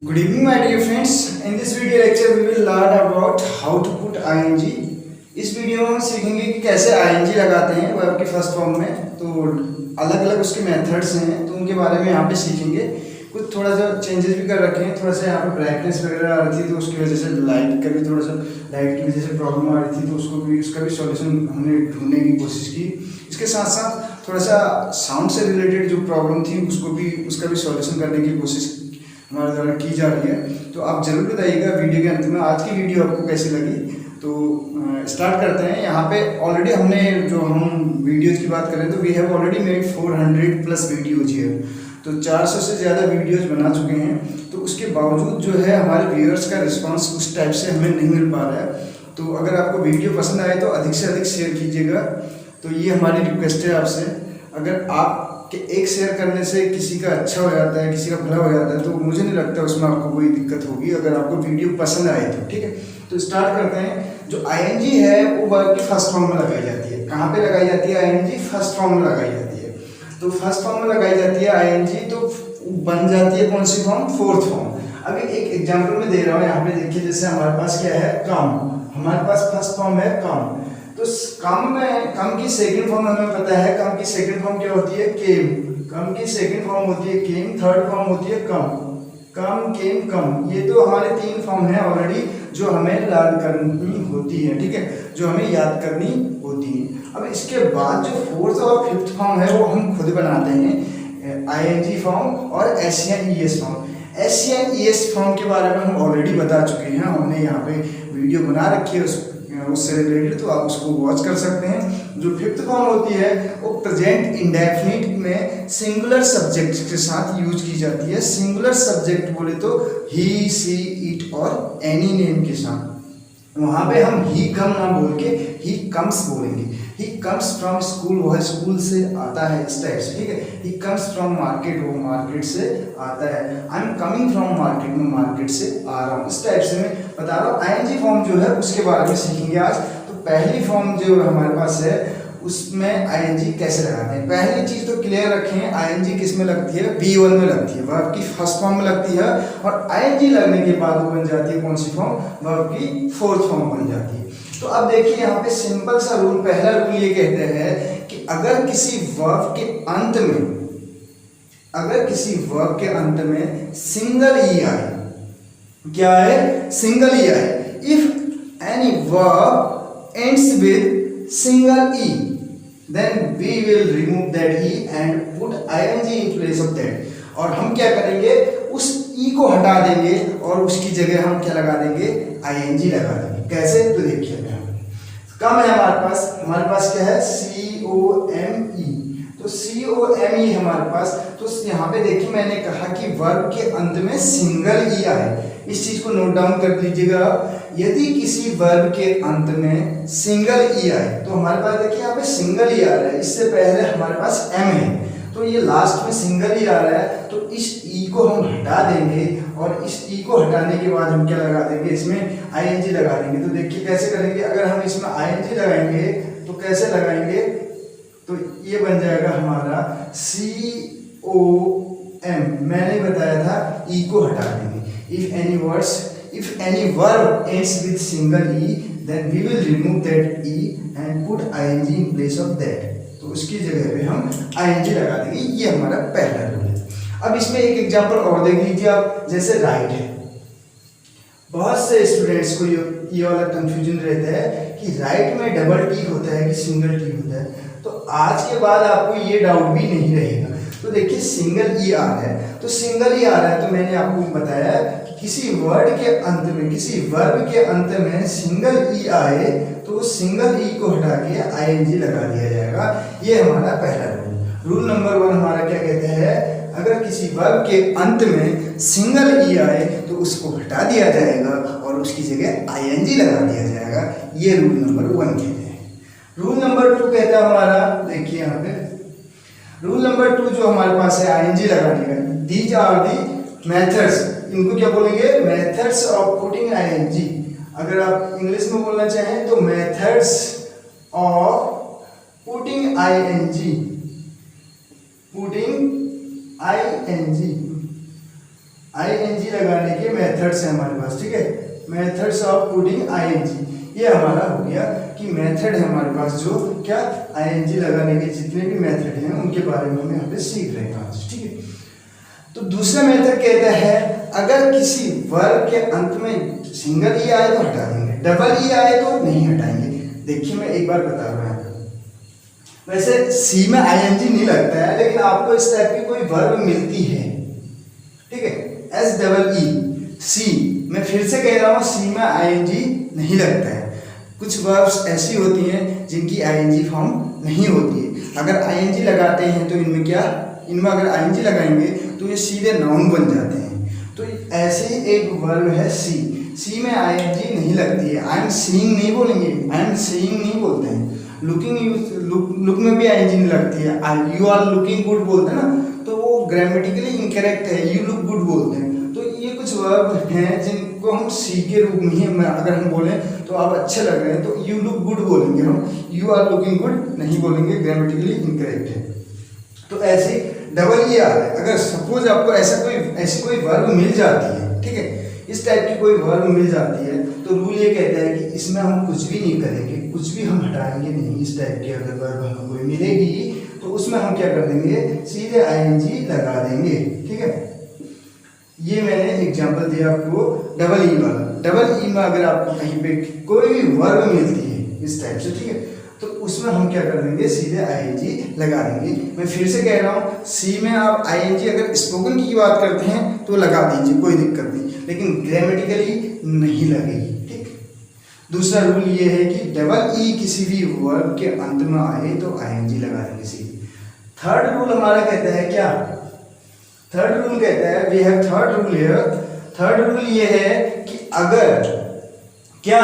Good evening, my dear friends. In this video lecture, we will learn about how to put ing. इस video में हम सीखेंगे कि कैसे ing लगाते हैं वर्ब के फर्स्ट फॉर्म में। तो अलग अलग उसके मेथड्स हैं, तो उनके बारे में यहाँ पे सीखेंगे। कुछ थोड़ा सा चेंजेस भी कर रखे हैं, थोड़ा सा यहाँ पे ब्राइटनेस वगैरह आ रही थी, तो उसकी वजह से लाइट का भी थोड़ा सा लाइट की वजह से प्रॉब्लम आ रही थी, तो उसका भी सॉल्यूशन हमने ढूंढने की कोशिश की। इसके साथ साथ थोड़ा सा साउंड से रिलेटेड जो प्रॉब्लम थी उसका भी सॉल्यूशन करने की कोशिश हमारे द्वारा की जा रही है। तो आप जरूर बताइएगा वीडियो के अंत में आज की वीडियो आपको कैसी लगी। तो स्टार्ट करते हैं। यहाँ पे ऑलरेडी हमने जो हम वीडियोज़ की बात करें तो we have already made 400 plus videos here. तो 400 से ज़्यादा वीडियोज बना चुके हैं। तो उसके बावजूद जो है हमारे व्यूअर्स का रिस्पांस उस टाइप से हमें नहीं मिल पा रहा है। तो अगर आपको वीडियो पसंद आए तो अधिक से अधिक शेयर कीजिएगा। तो ये हमारी रिक्वेस्ट है आपसे। अगर आप कि एक शेयर करने से किसी का अच्छा हो जाता है, किसी का भला हो जाता है, तो मुझे नहीं लगता उसमें आपको कोई दिक्कत होगी अगर आपको वीडियो पसंद आए तो। ठीक है, तो स्टार्ट करते हैं। जो ing है वो वर्ब के फर्स्ट फॉर्म में लगाई जाती है। कहाँ पे लगाई जाती है ing? फर्स्ट फॉर्म में लगाई जाती है। तो फर्स्ट फॉर्म में लगाई जाती है ing, तो बन जाती है कौन सी फॉर्म? Fourth form. अभी एक एग्जाम्पल में दे रहा हूँ, यहाँ पे देखिए। जैसे हमारे पास क्या है? कम। हमारे पास फर्स्ट फॉर्म है कम। तो कम की सेकंड फॉर्म हमें पता है। कम की सेकंड फॉर्म क्या होती है? केम। कम की सेकंड फॉर्म होती है केम। थर्ड फॉर्म होती है कम। कम, केम, कम। ये तो हमारे तीन फॉर्म है ऑलरेडी जो हमें लर्न करनी होती है। ठीक है, जो हमें याद करनी होती है। अब इसके बाद जो फोर्थ और फिफ्थ फॉर्म है वो हम खुद बनाते हैं, ing फॉर्म और SEN-ES फॉर्म। SEN-ES फॉर्म के बारे में हम ऑलरेडी बता चुके हैं। हमने यहाँ पे वीडियो बना रखी है उससे रिलेटेड, तो आप उसको वॉच कर सकते हैं। जो फिफ्थ फॉर्म होती है वो प्रेजेंट इंडेफिनिट में सिंगुलर सब्जेक्ट के साथ यूज की जाती है। सिंगुलर सब्जेक्ट बोले तो ही, सी, इट और एनी नेम के साथ। वहां पे हम ही कम ना बोल के ही कम्स बोलेंगे। ही कम्स फ्रॉम स्कूल, वह स्कूल से आता है, इस टाइप से। ठीक है, ही कम्स फ्रॉम मार्केट, वो मार्केट से आता है। I am coming from market, मैं मार्केट से आ रहा हूँ, इस टाइप से मैं बता रहा हूँ। ing फॉर्म जो है उसके बारे में सीखेंगे आज। तो पहली फॉर्म जो हमारे पास है उसमें ing कैसे लगाते हैं। पहली चीज तो क्लियर रखें, ing किस में लगती है? V1 में लगती है, वर्ब की फर्स्ट फॉर्म में लगती है। और ing लगने के बाद वो बन जाती है कौन सी फॉर्म? वर्ब की फोर्थ फॉर्म बन जाती है। तो अब देखिए यहाँ पे सिंपल सा रूल, पहला रूल ये कहते हैं कि अगर किसी वर्ब के अंत में सिंगल ई आए, क्या है? सिंगल ई आए। If any verb ends with single E, then we will remove that e and put ing in place of that। और हम क्या करेंगे? उस e को हटा देंगे और उसकी जगह हम क्या लगा देंगे? ing लगा देंगे। कैसे? तो देखिए कम है हमारे पास क्या है? COME। तो COME हमारे पास। तो यहाँ पे देखिए मैंने कहा कि वर्ब के अंत में सिंगल ई आए। इस चीज को नोट डाउन कर लीजिएगा। यदि किसी वर्ब के अंत में सिंगल ई आए, तो हमारे पास देखिए यहाँ पे सिंगल ई आ रहा है, इससे पहले हमारे पास एम है, तो ये लास्ट में सिंगल ई आ रहा है। तो इस ई को हम हटा देंगे और इस ई को हटाने के बाद हम क्या लगा देंगे? इसमें ing लगा देंगे। तो देखिए कैसे करेंगे। अगर हम इसमें ing लगाएंगे तो कैसे लगाएंगे? तो ये बन जाएगा हमारा COM। मैंने बताया था ई को हटा देंगे। If any verb ends with single e, then we will remove that e and put ing in place of that। तो उसकी जगह पे हम ing लगा देंगे। ये हमारा पहला रूल है। अब इसमें एक एग्जांपल और देख लीजिए आप। जैसे राइट है, बहुत से स्टूडेंट्स को ये वाला कंफ्यूजन रहता है कि राइट में डबल टी होता है कि सिंगल टी होता है। तो आज के बाद आपको ये डाउट भी नहीं रहेगा। तो देखिए सिंगल ई आ रहा है, तो सिंगल ई आ रहा है, तो मैंने आपको बताया कि किसी वर्ड के अंत में, किसी वर्ब के अंत में सिंगल ई आए तो सिंगल ई को हटा के ing लगा दिया जाएगा। ये हमारा पहला रूल नंबर 1 हमारा क्या कहते हैं? अगर किसी वर्ब के अंत में सिंगल ई आए तो उसको हटा दिया जाएगा और उसकी जगह ing लगा दिया जाएगा। ये रूल नंबर 1 कहते हैं। रूल नंबर 2 कहता है हमारा, देखिए यहाँ पे रूल नंबर 2 जो हमारे पास है ing लगाने का। दीज आर दी मेथड्स, इनको क्या बोलेंगे? Methods of putting ing। अगर आप इंग्लिश में बोलना चाहें तो methods of putting ing। ING लगाने के मेथड्स हैं हमारे पास, ठीक है। मेथड्स ऑफ पुटिंग आईएनजी, ये हमारा हो गया कि मेथड है हमारे पास जो क्या आईएनजी लगाने के जितने भी मेथड हैं उनके बारे में हम यहाँ पे सीख रहे हैं आज, ठीक है। तो दूसरा मेथड कहता है अगर किसी वर्ब के अंत में सिंगल ई आए तो हटा देंगे, डबल ई आए तो नहीं हटाएंगे। देखिए मैं एक बार बता रहा हूँ, वैसे सी में आईएनजी नहीं लगता है, लेकिन आपको इस टाइप की कोई वर्ब मिलती है, ठीक है, एस डबल ई सी, मैं फिर से कह रहा हूँ सी में आईएनजी नहीं लगता है। कुछ वर्ब्स ऐसी होती हैं जिनकी आईएनजी फॉर्म नहीं होती है, अगर आईएनजी लगाते हैं तो इनमें क्या, इनमें अगर आईएनजी लगाएंगे तो ये सीधे नाउन बन जाते हैं। तो ऐसे ही एक वर्ब है सी, सी में आईएनजी नहीं लगती है। आई एम सीइंग नहीं बोलेंगे, आई एम सीइंग नहीं बोलते हैं। लुकिंग, लुक में भी आईएनजी नहीं लगती है। यू आर लुकिंग गुड बोलते हैं ना, तो वो ग्रामेटिकली इनकरेक्ट है, यू लुक गुड बोलते हैं। तो ये कुछ वर्ब हैं जिनको हम सी के रूप में ही अगर हम बोलें तो आप अच्छे लग रहे हैं तो यू लुक गुड बोलेंगे हम, यू आर लुकिंग गुड नहीं बोलेंगे, ग्रामेटिकली इनकरेक्ट है। तो ऐसे डबल ई आ रहा है, अगर सपोज आपको ऐसी कोई वर्ब मिल जाती है, ठीक है, इस टाइप की कोई वर्ब मिल जाती है तो रूल ये कहता है कि इसमें हम कुछ भी नहीं करेंगे, कुछ भी हम हटाएंगे नहीं। इस टाइप की अगर वर्ब हमें कोई मिलेगी तो उसमें हम क्या कर देंगे, सीधे आईएनजी लगा देंगे, ठीक है। ये मैंने एग्जांपल दिया आपको डबल ई वाला। डबल ई में अगर आपको कहीं पे कोई भी वर्ब मिलती है इस टाइप से, ठीक है, तो उसमें हम क्या कर देंगे, सीधे आईएनजी लगा देंगे। मैं फिर से कह रहा हूँ सी में आप आईएनजी अगर स्पोकन की बात करते हैं तो लगा दीजिए, कोई दिक्कत नहीं, लेकिन ग्रामेटिकली नहीं लगेगी, ठीक। दूसरा रूल ये है कि डबल ई किसी भी वर्ब के अंत में आए तो आईएनजी लगा देंगे सीधे। थर्ड रूल हमारा कहता है क्या, थर्ड रूल कहता है, we have third rule here. Third rule ये है कि अगर क्या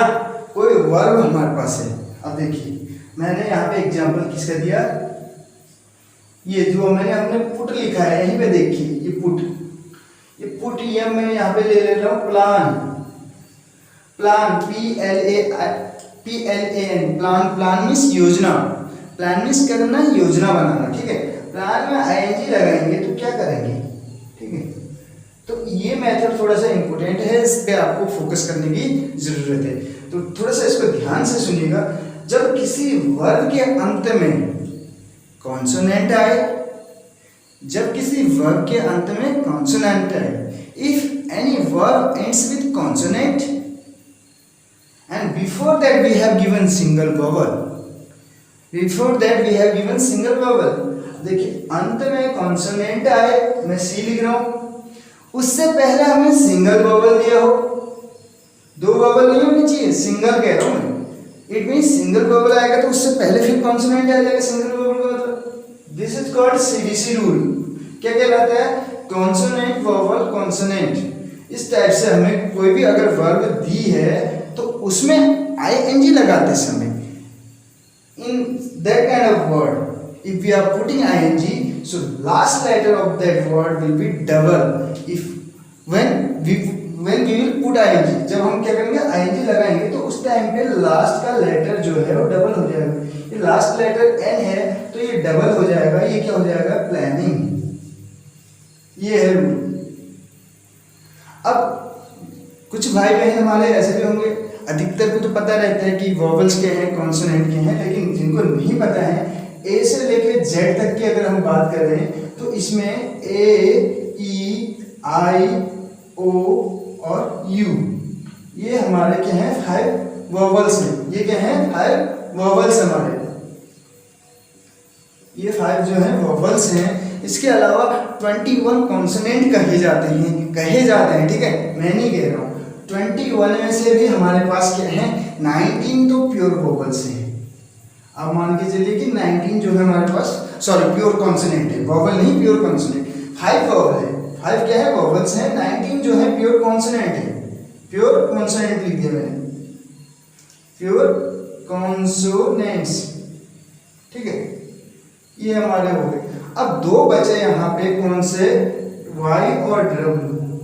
कोई वर्ब हमारे पास है, अब देखिए मैंने यहाँ पे एग्जांपल किसका दिया, ये जो मैंने अपने पुट लिखा है यहीं पे देखिए, ये पुट, ये मैं यहाँ पे ले रहा हूँ plan, plan PLAN, plan means योजना, प्लान मीन्स करना, योजना बनाना, ठीक है। प्लान में आईएनजी लगाएंगे तो क्या करेंगे, ठीक है। तो ये मेथड थोड़ा सा इंपॉर्टेंट है, इस पे आपको फोकस करने की जरूरत है, तो थोड़ा सा इसको ध्यान से सुनिएगा। जब किसी वर्ब के अंत में कॉन्सोनेंट आए, जब किसी वर्ब के अंत में कॉन्सोनेंट आए, if any verb ends with consonant and before that we have given single vowel, before that we have given single vowel, देखिए अंत में कॉन्सोनेंट आए, मैं सी लिख रहा हूं, उससे पहले हमने सिंगल वोवल दिया हो, दो वोवल नहीं होनी चाहिए, सिंगल कह रहा हूं मैं, इट मीन सिंगल वोवल आएगा तो उससे पहले फिर कॉन्सोनेंट आ जाएगा सिंगल वोवल का मतलब। This is called CBC rule. क्या कहलाता है, कॉन्सोनेंट वोवल कॉन्सोनेंट। इस टाइप से हमें कोई भी अगर वर्ब दी है तो उसमें आईएनजी लगाते समय, in that kind of word if we are putting ing, so last letter of that word will be double. If when we will put ing, जब हम क्या करेंगे ing लगाएंगे तो उस टाइम पे लास्ट का लेटर जो है वो डबल हो जाएगा। ये लास्ट लेटर n है तो ये डबल हो जाएगा, ये क्या हो जाएगा, प्लानिंग। ये है रूल। अब कुछ भाई बहन हमारे ऐसे भी होंगे, अधिकतर को तो पता रहता है कि वोवल्स के हैं, कॉन्सोनेंट के हैं, लेकिन जिनको नहीं पता है, ए से लेके जेड तक की अगर हम बात कर रहे हैं तो इसमें ए, ई, आई, ओ और यू, ये हमारे क्या हैं, 5 वोवल्स हैं। ये क्या हैं, 5 वोवल्स हमारे, ये 5 जो हैं वोवल्स हैं। इसके अलावा 21 कॉन्सोनेंट कहे जाते हैं, ठीक है, मैं नहीं कह रहा हूँ। 21 में से भी हमारे पास क्या है, 19 तो प्योर वोवल्स हैं। अब मान के चलिए कि 19 जो है हमारे पास, सॉरी प्योर कॉन्सोनेंट है, वोवल नहीं प्योर कॉन्सोनेंट। 5 वोवल है, 5 क्या है, वोवल्स हैं, 19 जो है प्योर कॉन्सोनेंट है। प्योर कॉन्सोनेंट लिख दिया मैंने, प्योर कॉन्सोनेंट्स, ठीक है, ये हमारे हो गए। अब दो बचे यहाँ पे, कौन से, y और w।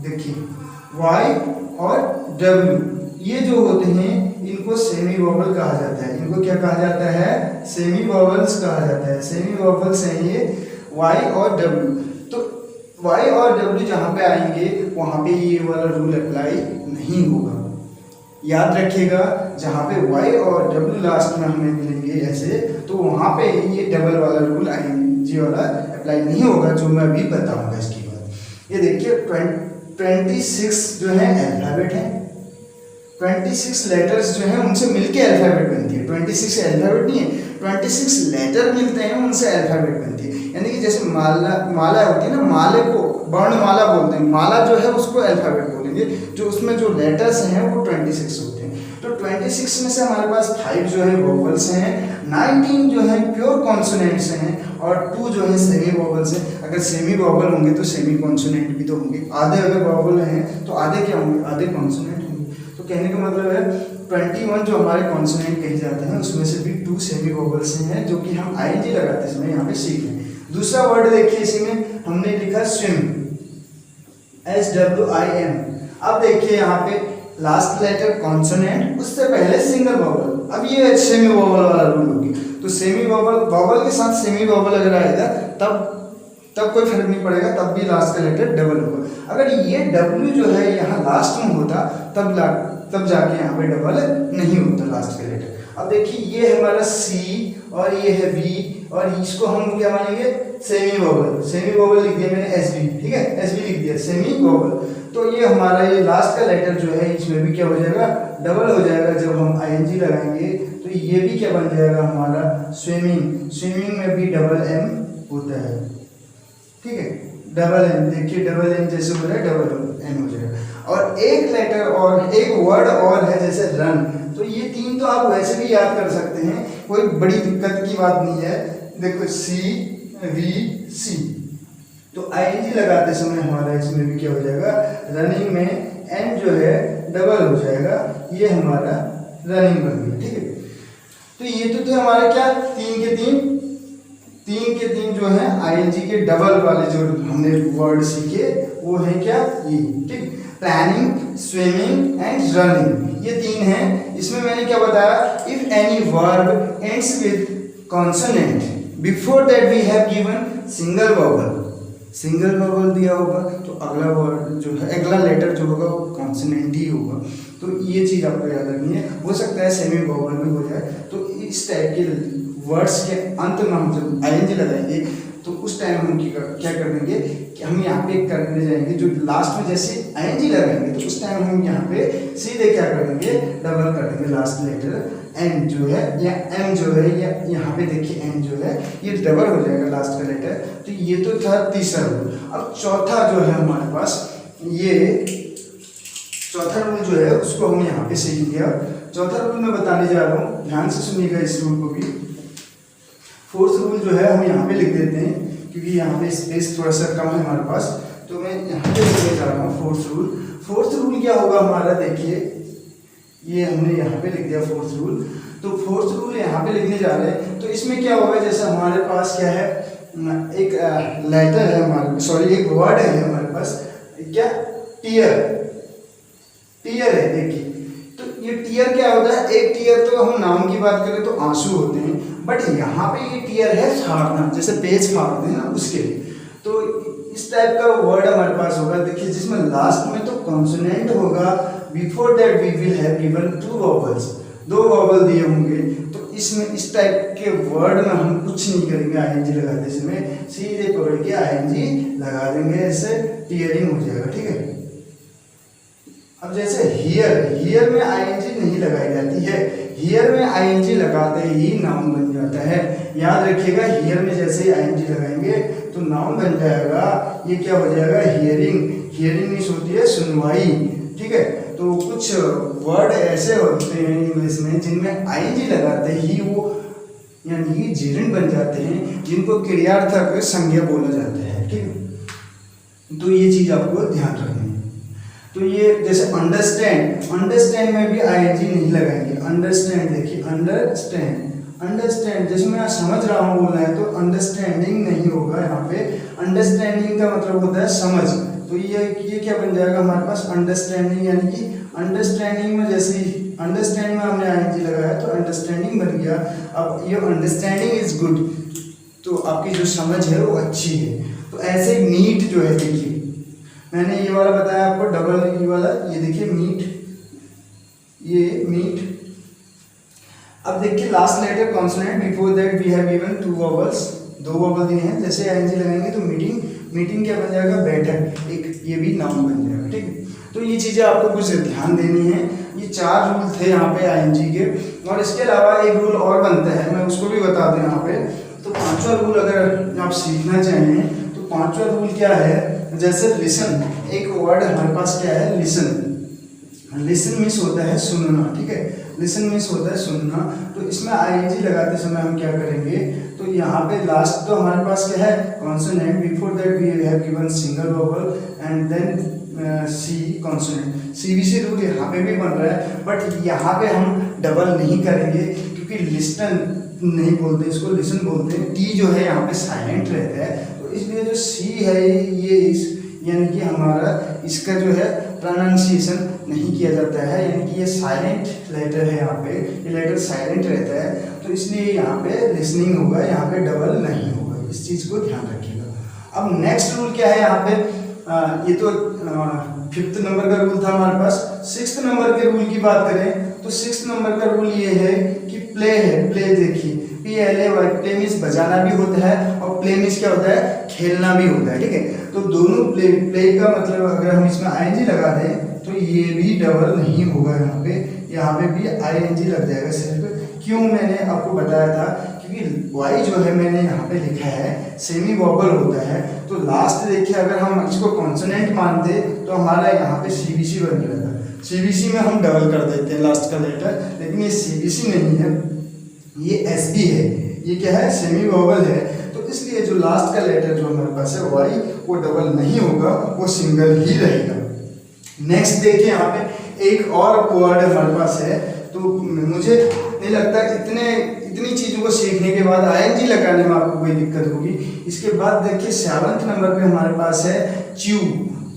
देखिए y और w, ये जो होते हैं इनको सेमी वोवल कहा जाता है। इनको क्या कहा जाता है, सेमी वोवल्स कहा जाता है। सेमी वोवल्स हैं ये y और w। तो y और w जहाँ पे आएंगे वहाँ पे ये वाला रूल अप्लाई नहीं होगा। याद रखिएगा, जहाँ पे y और w लास्ट में हमें मिलेंगे ऐसे, तो वहाँ पे ये डबल वाला रूल ing वाला अप्लाई नहीं होगा, जो मैं अभी बताऊंगा इसकी बात। ये देखिए 26 जो है अल्फाबेट है, 26 लेटर्स जो हैं उनसे मिलके अल्फाबेट बनती है। 26 अल्फाबेट नहीं है, 26 लेटर मिलते हैं उनसे अल्फाबेट बनती है। यानी कि जैसे माला होती है ना, माले को वर्णमाला बोलते हैं, माला जो है उसको अल्फाबेट बोलेंगे, जो उसमें जो लेटर्स हैं वो 26 होते हैं। तो 26 में से हमारे पास 5 जो है वोवल्स हैं, 19 जो है प्योर कॉन्सोनेंट्स हैं और 2 जो है सेमी वोवल्स हैं। अगर सेमी वोवल होंगे तो सेमी कॉन्सोनेंट भी तो होंगे, आधे अगर वोवल हैं तो आधे क्या होंगे, आधे कॉन्सोनेंट होंगे। तो कहने का मतलब है 21 जो हमारे कॉन्सोनेंट कहे जाते हैं उसमें से भी 2 सेमी वोवल्स हैं, जो कि हम ing लगाते समय यहाँ पे सीख रहे हैं। दूसरा वर्ड देखिए, इसी में हमने लिखा स्विम, SWIM। अब देखिए यहाँ पे लास्ट लेटर कॉन्सोनेंट, उससे पहले सिंगल वोवल। अब ये सेमी वोवल वाला रूल होगी, तो सेमी वोवल के साथ सेमी वोवल अगर आएगा तब कोई फर्क नहीं पड़ेगा, तब भी लास्ट का लेटर डबल होगा। अगर ये W जो है यहाँ लास्ट में होता तब जाके यहाँ पे डबल नहीं होता लास्ट का लेटर। अब देखिए ये है हमारा C और ये है V, और इसको हम क्या मानेंगे, सेमी वोवल। सेमी वोवल लिख दिया मैंने SB, ठीक है, SB लिख दिया, सेमी वोवल। तो ये हमारा ये लास्ट का लेटर जो है इसमें भी क्या हो जाएगा, डबल हो जाएगा। जब हम ing लगाएंगे तो ये भी क्या बन जाएगा हमारा, स्विमिंग। स्विमिंग में भी डबल M होता है, ठीक है, डबल M। देखिए डबल M जैसे हो रहा है, डबल M हो जाएगा। और एक लेटर और एक वर्ड और है जैसे रन, तो ये 3 तो आप वैसे भी याद कर सकते हैं, कोई बड़ी दिक्कत की बात नहीं है। देखो CVC, तो ing लगाते समय हमारा इसमें भी क्या हो जाएगा, रनिंग में N जो है डबल हो जाएगा, ये हमारा रनिंग बन गया, ठीक है। तो ये तो थे हमारे क्या, 3 के 3 जो है ing के डबल वाले जो हमने वर्ड सीखे वो है क्या, ये, ठीक। प्लानिंग, स्विमिंग एंड रनिंग, ये 3 हैं। इसमें मैंने क्या बताया, if any verb ends with consonant before that we have given single vowel दिया होगा, तो अगला वर्ड जो है, अगला लेटर जो होगा वो कॉन्सोनेंट ही होगा। तो ये चीज़ आपको याद रखनी है। हो सकता है सेमी वोवल भी हो जाए, तो इस टाइप के वर्ड्स के अंत में हम जब ing लगाएंगे तो उस टाइम हम क्या कर देंगे कि हम यहाँ पे करने जाएंगे, जो लास्ट में जैसे ing लगाएंगे तो उस टाइम हम यहाँ पे सीधे क्या कर देंगे, डबल कर देंगे लास्ट लेटर n जो है या m जो है, या यहाँ पे देखिए n जो है ये डबल हो जाएगा लास्ट का लेटर। तो ये तो था तीसरा रूल। अब चौथा जो है हमारे पास, ये चौथा रूल जो है उसको हम यहाँ पे सीख लिया। चौथा रूल मैं बताने जा रहा हूँ, ध्यान से सुनिएगा इस रूल को भी। फोर्थ रूल जो है हम यहाँ पे लिख देते हैं, क्योंकि यहाँ पे स्पेस थोड़ा सा कम है हमारे पास, तो मैं यहाँ पे लिखने जा रहा हूँ फोर्थ रूल। फोर्थ रूल क्या होगा हमारा, देखिए ये हमने यहाँ पे लिख दिया फोर्थ रूल। तो फोर्थ रूल यहाँ पे लिखने जा रहे हैं, तो इसमें क्या होगा, जैसे हमारे पास क्या है, एक लेटर है हमारे, सॉरी एक वर्ड है हमारे पास, क्या, टीयर है। देखिए तो ये टीयर क्या होता है, एक टीयर तो हम नाम की बात करें तो आंसू होते हैं, बट यहाँ पे ये टीयर है फाड़ना, जैसे पेज फाड़ते हैं ना उसके लिए। तो इस टाइप का वर्ड हमारे पास होगा, देखिए जिसमें लास्ट में तो कॉन्सोनेंट होगा, before that we will have given 2 vowels, 2 vowel दिए होंगे। तो इसमें इस टाइप के वर्ड में हम कुछ नहीं करेंगे ing लगाते समय, सीधे पकड़ के ing लगा देंगे, ऐसे टीयरिंग हो जाएगा, ठीक है। अब जैसे हियर में ing नहीं लगाई जाती है, हियर में ing लगाते ही नाउन बन जाता है। याद रखिएगा, हियर में जैसे ही ing लगाएंगे तो नाउन बन जाएगा, ये क्या हो जाएगा, हियरिंग मीन्स होती है सुनवाई, ठीक है। तो कुछ वर्ड ऐसे होते हैं इंग्लिश में जिनमें ing लगाते ही वो यानी कि जीर्ण बन जाते हैं, जिनको क्रियार्थक संज्ञा बोला जाता है, ठीक है। तो ये चीज़ आपको ध्यान रखनी है। तो ये जैसे अंडरस्टैंड में भी ing नहीं लगाएंगे। अंडरस्टैंड, देखिए अंडरस्टैंड जैसे मैं समझ रहा हूँ बोलना है, तो अंडरस्टैंडिंग नहीं होगा यहाँ पे। अंडरस्टैंडिंग का मतलब होता है समझ, तो ये क्या बन जाएगा हमारे पास, अंडरस्टैंडिंग। यानी कि अंडरस्टैंडिंग में जैसे अंडरस्टैंड में हमने ing लगाया तो अंडरस्टैंडिंग बन गया। अब ये अंडरस्टैंडिंग इज गुड, तो आपकी जो समझ है वो अच्छी है। तो ऐसे नीट जो है, देखिए मैंने ये वाला बताया आपको डबल ई वाला, ये देखिए मीट, ये मीट। अब देखिए last letter consonant, before that we have given 2 vowels, 2 vowel दिए हैं। जैसे आईएनजी लगाएंगे तो मीटिंग, मीटिंग क्या बन जाएगा, बैठक, एक ये भी नाउन बन जाएगा, ठीक है। तो ये चीज़ें आपको कुछ ध्यान देनी है। ये 4 रूल थे यहाँ पे आईएनजी के, और इसके अलावा एक रूल और बनता है, मैं उसको भी बता दूँ यहाँ पे। तो 5वां रूल अगर आप सीखना चाहें तो 5वां रूल क्या है, जैसे लिसन, एक वर्ड हमारे पास क्या है, लिसन। लिसन मीन्स होता है सुनना, ठीक है, लिसन मीन्स होता है सुनना। तो इसमें आईएनजी लगाते समय हम क्या करेंगे, तो यहाँ पे लास्ट तो हमारे पास क्या है, consonant, before that we have given single vowel and then C consonant. सीबीसी रूल यहाँ पे भी बन रहा है, बट यहाँ पे हम डबल नहीं करेंगे क्योंकि लिस्टन नहीं बोलते इसको, लिसन बोलते हैं। टी जो है यहाँ पे साइलेंट रहता है, तो इसलिए जो सी है ये इस यानी कि हमारा इसका जो है प्रोनाउंसिएशन नहीं किया जाता है, यानी कि ये साइलेंट लेटर है, यहाँ पे ये लेटर साइलेंट रहता है, तो इसलिए यहाँ पे लिसनिंग होगा, यहाँ पे डबल नहीं होगा। इस चीज़ को ध्यान रखिएगा। अब नेक्स्ट रूल क्या है यहाँ पे, ये तो 5th नंबर का रूल था हमारे पास। 6th नंबर के रूल की बात करें तो 6th नंबर का रूल ये है कि प्ले है, प्ले देखिए PLAY, प्ले मीन्स बजाना भी होता है और प्ले मीन्स क्या होता है, खेलना भी होता है, ठीक है। तो दोनों प्ले, प्ले का मतलब अगर हम इसमें आईएनजी लगा दें तो ये भी डबल नहीं होगा, यहाँ पे भी आईएनजी लग जाएगा सिर्फ। क्यों, मैंने आपको बताया था क्योंकि वाई जो है मैंने यहाँ पे लिखा है सेमी वोबल होता है। तो लास्ट देखिए अगर हम इसको कॉन्सोनेंट मानते तो हमारा यहाँ पे सीबीसी बन जाएगा। सीबीसी में हम डबल कर देते हैं लास्ट का लेटर, लेकिन ये सीबीसी नहीं है, ये एसबी है, ये क्या है, सेमी वोबल है। तो इसलिए जो लास्ट का लेटर जो हमारे पास है वाई, वो डबल नहीं होगा, वो सिंगल ही रहेगा। नेक्स्ट देखिए यहाँ पे एक और वर्ड हमारे पास है, तो मुझे नहीं लगता इतनी चीज़ों को सीखने के बाद आईएनजी लगाने में आपको कोई दिक्कत होगी। इसके बाद देखिए 7वें नंबर पे हमारे पास है च्यू,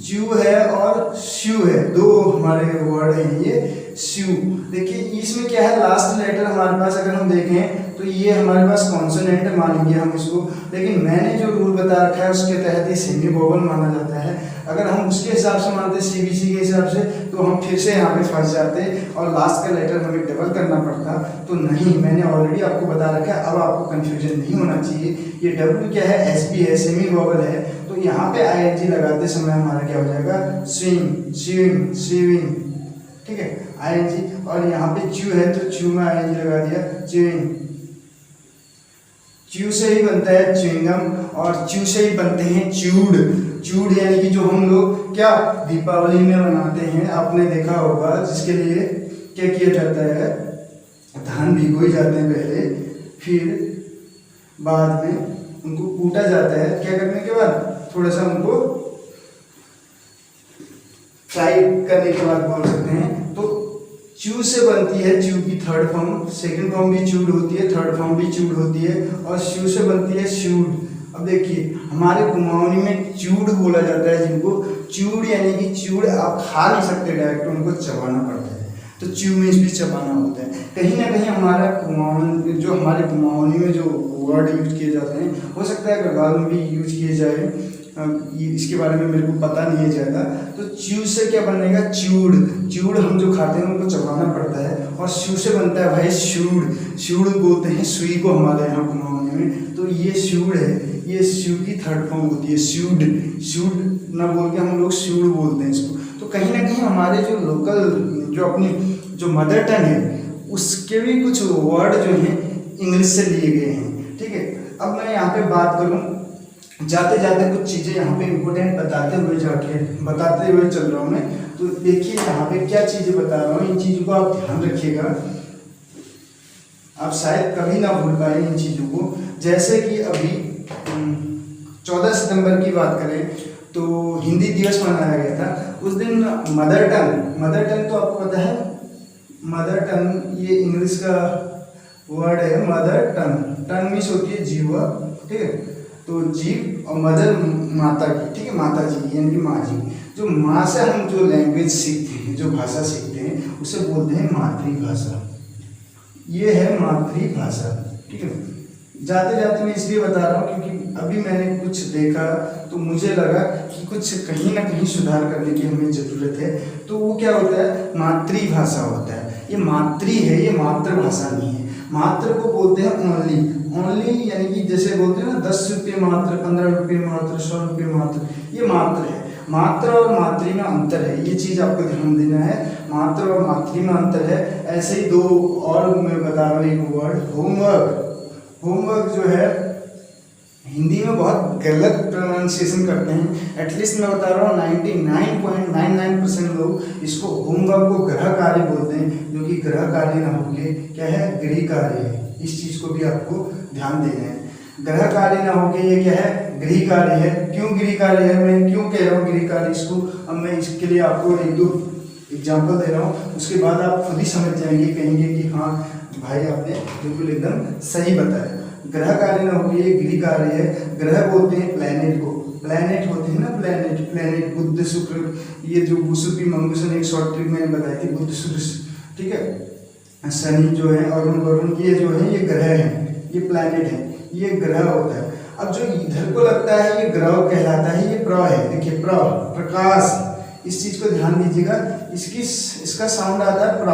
च्यू है और श्यू है, 2 हमारे वर्ड हैं ये श्यू। देखिए इसमें क्या है, लास्ट लेटर हमारे पास अगर हम देखें तो ये हमारे पास कॉन्सोनेंट मानेंगे हम इसको, लेकिन मैंने जो रूल बता रखा है उसके तहत ये सेमी वोवल माना जाता है। अगर हम उसके हिसाब से मानते सीबीसी के हिसाब से तो हम फिर से यहाँ पे फंस जाते और लास्ट का लेटर हमें डबल करना पड़ता। तो नहीं, मैंने ऑलरेडी आपको बता रखा है, अब आपको कंफ्यूजन नहीं होना चाहिए। ये डब्ल्यू क्या है, एसबी है, सेमी वोवल है, तो यहाँ पे आईएनजी लगाते समय हमारा क्या हो जाएगा, स्विंग, स्विंग, स्विंग, ठीक है, आईएनजी। और यहाँ पे च्यू है तो च्यू में आईएनजी लगा दिया, च्यूइंग। च्यू से ही बनता है च्युइंगम और च्यू से ही बनते हैं च्यूड। च्यूड यानी कि जो हम लोग क्या दीपावली में मनाते हैं, आपने देखा होगा, जिसके लिए क्या किया जाता है, धान भिगोए जाते हैं पहले, फिर बाद में उनको कूटा जाता है, क्या करने के बाद, थोड़ा सा उनको फ्राई करने के बाद बोल सकते हैं। तो च्यू से बनती है, च्यू की 3rd फॉर्म, 2nd फॉर्म भी च्यूड होती है, 3rd फॉर्म भी च्यूड होती है, और श्यू से बनती है श्यूड। अब देखिए हमारे कुमाऊनी में च्यूड बोला जाता है, जिनको च्यूड यानी कि च्यूड आप खा नहीं सकते डायरेक्ट, उनको चबाना पड़ता है, तो च्यू मीन्स भी चबाना होता है। कहीं ना कहीं हमारा कुमाऊनी, जो हमारे कुमाऊनी में जो वर्ड यूज किए जाते हैं, हो सकता है गढ़वाल में भी यूज किए जाए, इसके बारे में मेरे को पता नहीं है ज़्यादा। तो च्यू से क्या बनेगा, च्यूड, च्यूड हम जो खाते हैं उनको चबाना पड़ता है, और श्यू से बनता है भाई श्यूड, श्यूड बोलते हैं सुई को हमारे यहाँ कुमाऊनी में, तो ये श्यूड है, ये श्यू की 3rd फॉर्म होती है श्यूड। श्यूड ना बोल के हम लोग श्यूड बोलते हैं इसको। तो कहीं ना कहीं हमारे जो लोकल, जो अपनी जो मदर टंग है, उसके भी कुछ वर्ड जो हैं इंग्लिश से लिए गए हैं, ठीक है। अब मैं यहाँ पे बात करूँ, जाते जाते कुछ चीज़ें यहाँ पे इम्पोर्टेंट बताते हुए चल रहा हूँ मैं। तो देखिए यहाँ पे क्या चीज़ें बता रहा हूँ, इन चीज़ों को आप ध्यान रखिएगा, आप शायद कभी ना भूल पाए इन चीज़ों को। जैसे कि अभी 14 सितंबर की बात करें तो हिंदी दिवस मनाया गया था। उस दिन मदर टंग तो आपको पता है, मदर टंग ये इंग्लिश का वर्ड है, मदर टंग। टंग मीन्स होती है जीवा, ठीक है, तो जीव, और मदर माता की, ठीक है, माता जी यानी कि माँ जी। जो माँ से हम जो लैंग्वेज सीखते हैं, जो भाषा सीखते हैं, उसे बोलते हैं मातृभाषा। ये है मातृभाषा, ठीक है। जाते जाते मैं इसलिए बता रहा हूँ क्योंकि अभी मैंने कुछ देखा तो मुझे लगा कि कुछ कहीं ना कहीं सुधार करने की हमें ज़रूरत है। तो वो क्या होता है, मातृभाषा होता है। ये मातृ है, ये मातृभाषा नहीं है। मात्र को बोलते हैं ओनली। ओनली यानी कि जैसे बोलते हैं ना 10 रुपये मात्र, 15 रुपये मात्र, 100 रुपये मात्र, ये मात्र है। मात्र और मातृ में अंतर है, ये चीज़ आपको ध्यान देना है। मात्र और मातृ में अंतर है। ऐसे ही दो और मैं बता रहा हूँ, एक वर्ड होमवर्क। होमवर्क जो है हिंदी में बहुत गलत प्रोनाउंसिएशन करते हैं। एटलीस्ट मैं बता रहा हूँ 99.99% लोग इसको होमवर्क को गृह कार्य बोलते हैं, जो कि गृह कार्य ना होके क्या है, गृह कार्य है। इस चीज़ को भी आपको ध्यान देना है। गृह कार्य ना होके ये क्या है, गृह कार्य है। क्यों गृह कार्य है, मैं क्यों कह रहा हूँ गृह कार्य इसको, अब मैं इसके लिए आपको एक दो एग्जाम्पल दे रहा हूँ, उसके बाद आप खुद ही समझ जाएंगे, कहेंगे कि हाँ भाई आपने बिल्कुल एकदम सही बताया। ग्रह कार्य ना होगी, ये गृह कार्य है। ग्रह बोलते हैं प्लैनेट को, प्लैनेट होते हैं ना, प्लैनेट प्लैनेट बुध शुक्र, ये जो बुसुपी मंगूसन एक शॉर्ट ट्रिप मैंने बताई थी, बुध शुक्र, ठीक है, शनि जो है, अरुण वरुण, ये जो है ये ग्रह है, ये प्लैनेट है, ये ग्रह होता है। अब जो इधर को लगता है ये ग्रह कहलाता है, ये प्र है, देखिए प्र, प्रकाश। इस चीज को ध्यान दीजिएगा, इसका साउंड आता है प्र,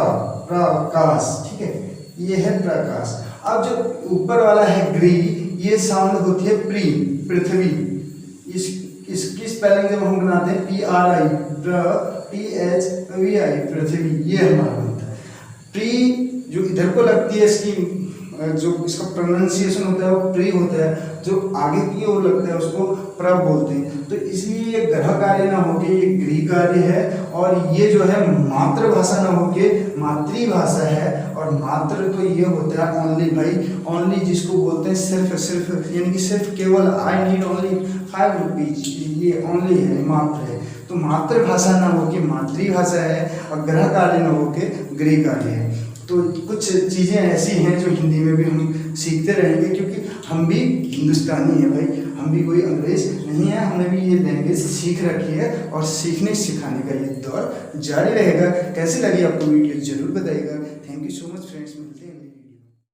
प्रकाश, ठीक है, ये है प्रकाश। अब जो ऊपर वाला है ग्री, ये साउंड होती है प्री, पृथ्वी। इसकी स्पेलिंग जब हम बनाते हैं PRI, PHVI, पृथ्वी, ये हमारा होता है। प्री जो इधर को लगती है, इसकी जो इसका प्रोनाउंसिएशन होता है वो प्री होता है, जो आगे की ओर लगता है उसको प्र बोलते हैं। तो इसलिए ये ग्रह कार्य ना होके ये गृह कार्य है, और ये जो है मातृभाषा ना होके मातृभाषा है। और मात्र तो ये होता है ओनली, भाई ओनली जिसको बोलते हैं सिर्फ, सिर्फ यानी कि सिर्फ, केवल, आई नीड ओनली 5 रुपीज, ये ओनली है, मात्र है। तो मातृभाषा ना होके मातृभाषा है, और ग्रह कार्य ना होके गृह कार्य है। तो कुछ चीज़ें ऐसी हैं जो हिंदी में भी हम सीखते रहेंगे, क्योंकि हम भी हिंदुस्तानी हैं भाई, हम भी कोई अंग्रेज नहीं है। हमने भी ये लैंग्वेज सीख रखी है, और सीखने सिखाने का ये दौर जारी रहेगा। कैसी लगी आपको वीडियो जरूर बताइएगा। Thank you so much friends, मिलते हैं।